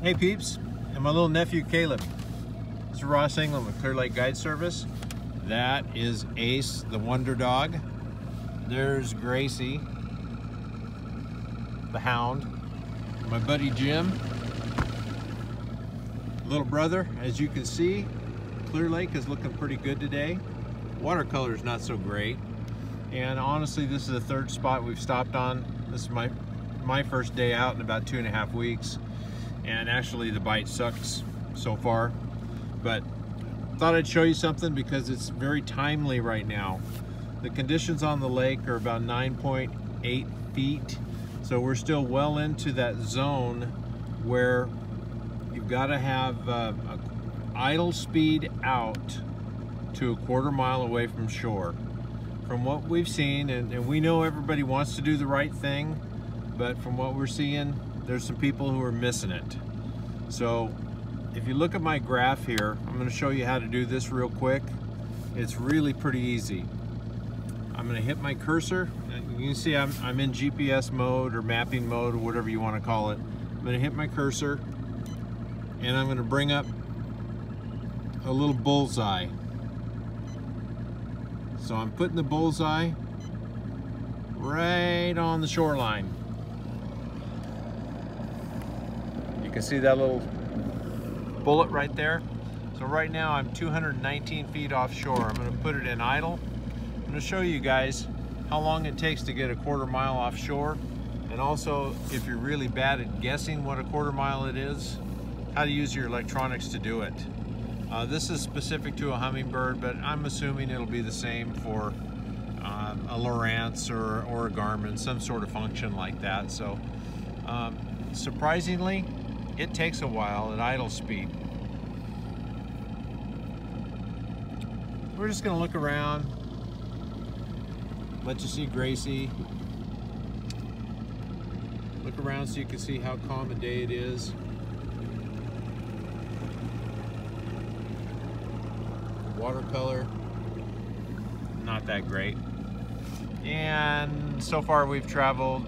Hey peeps, and my little nephew Caleb. This is Ross England with Clear Lake Guide Service. That is Ace, the wonder dog. There's Gracie, the hound. My buddy Jim, little brother. As you can see, Clear Lake is looking pretty good today. Watercolor is not so great. And honestly, this is the third spot we've stopped on. This is my first day out in about 2.5 weeks. And actually the bite sucks so far, but thought I'd show you something because it's very timely right now. The conditions on the lake are about 9.8 feet, so we're still well into that zone where you've got to have idle speed out to a 1/4 mile away from shore. From what we've seen, and we know everybody wants to do the right thing, but from what we're seeing, there's some people who are missing it. So if you look at my graph here, I'm going to show you how to do this real quick. It's really pretty easy. I'm going to hit my cursor, and you can see I'm in GPS mode or mapping mode or whatever you want to call it. I'm going to hit my cursor and I'm going to bring up a little bullseye. So I'm putting the bullseye right on the shoreline. You can see that little bullet right there. So right now I'm 219 feet offshore. I'm going to put it in idle. I'm going to show you guys how long it takes to get a 1/4 mile offshore, and also if you're really bad at guessing what a 1/4 mile it is, how to use your electronics to do it. This is specific to a hummingbird, but I'm assuming it'll be the same for a Lowrance or a Garmin, some sort of function like that. So surprisingly, it takes a while at idle speed. We're just going to look around, let you see Gracie. Look around so you can see how calm a day it is. Watercolor, not that great. And so far we've traveled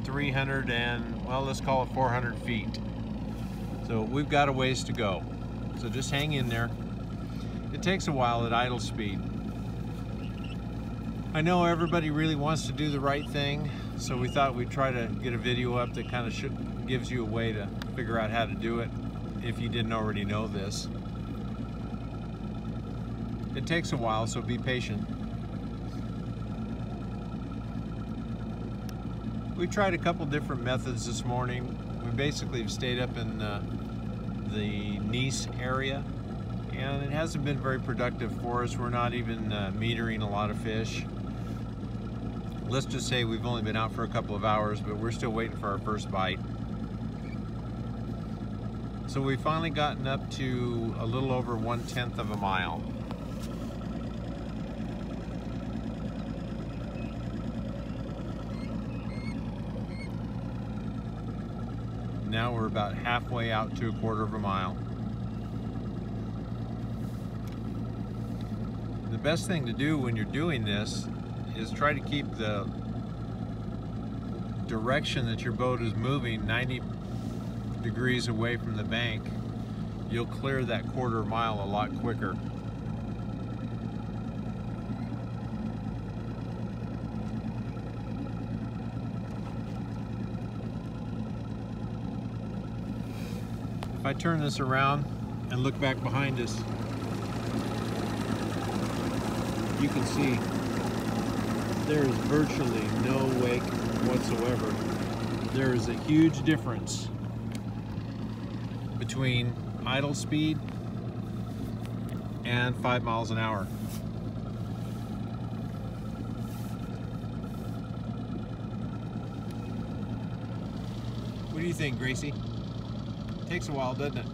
300 and, well, let's call it 400 feet. So we've got a ways to go. So just hang in there. It takes a while at idle speed. I know everybody really wants to do the right thing, so we thought we'd try to get a video up that kind of gives you a way to figure out how to do it if you didn't already know this. It takes a while, so be patient. We tried a couple different methods this morning. We basically have stayed up in the Nice area, and it hasn't been very productive for us. We're not even metering a lot of fish. Let's just say we've only been out for a couple of hours, but we're still waiting for our first bite. So we've finally gotten up to a little over 1/10 of a mile. Now we're about halfway out to a 1/4 mile. The best thing to do when you're doing this is try to keep the direction that your boat is moving 90 degrees away from the bank. You'll clear that 1/4 mile a lot quicker. If I turn this around and look back behind us, you can see there is virtually no wake whatsoever. There is a huge difference between idle speed and 5 miles an hour. What do you think, Gracie? Takes a while, doesn't it?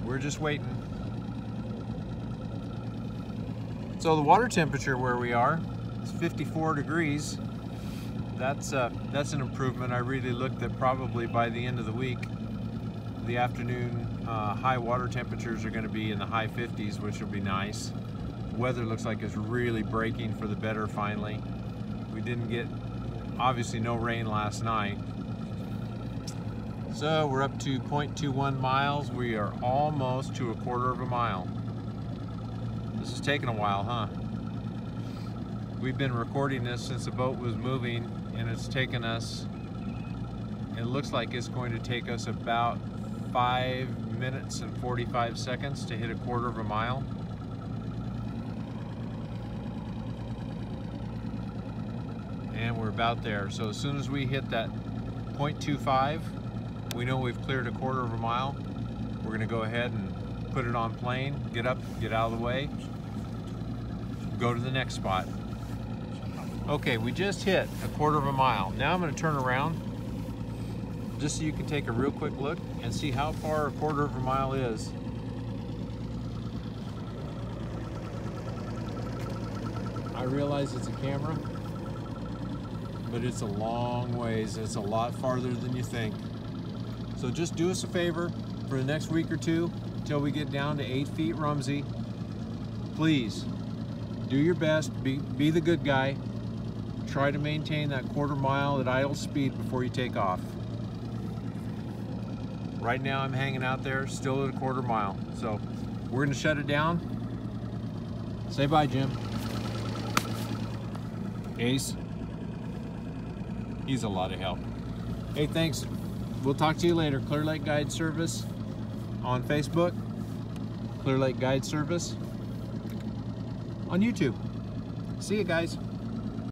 We're just waiting. So the water temperature where we are is 54 degrees. That's an improvement. I really looked at probably by the end of the week the afternoon high water temperatures are going to be in the high 50s, which will be nice. Weather looks like it's really breaking for the better finally. We didn't get, obviously, no rain last night. So we're up to 0.21 miles. We are almost to a quarter of a mile. This is taking a while, huh? We've been recording this since the boat was moving, and it's taken us, it looks like it's going to take us about 5 minutes and 45 seconds to hit a quarter of a mile. And we're about there. So as soon as we hit that 0.25, we know we've cleared a quarter of a mile. We're gonna go ahead and put it on plane, get up, get out of the way, go to the next spot. Okay, we just hit a quarter of a mile. Now I'm gonna turn around just so you can take a real quick look and see how far a quarter of a mile is. I realize it's a camera, but it's a long ways. It's a lot farther than you think. So just do us a favor for the next week or two until we get down to 8 feet Rumsey. Please do your best, be the good guy. Try to maintain that quarter mile at idle speed before you take off. Right now I'm hanging out there still at a quarter mile. So we're gonna shut it down. Say bye, Jim. Ace. He's a lot of help. Hey, thanks. We'll talk to you later. Clear Lake Guide Service on Facebook. Clear Lake Guide Service on YouTube. See you guys.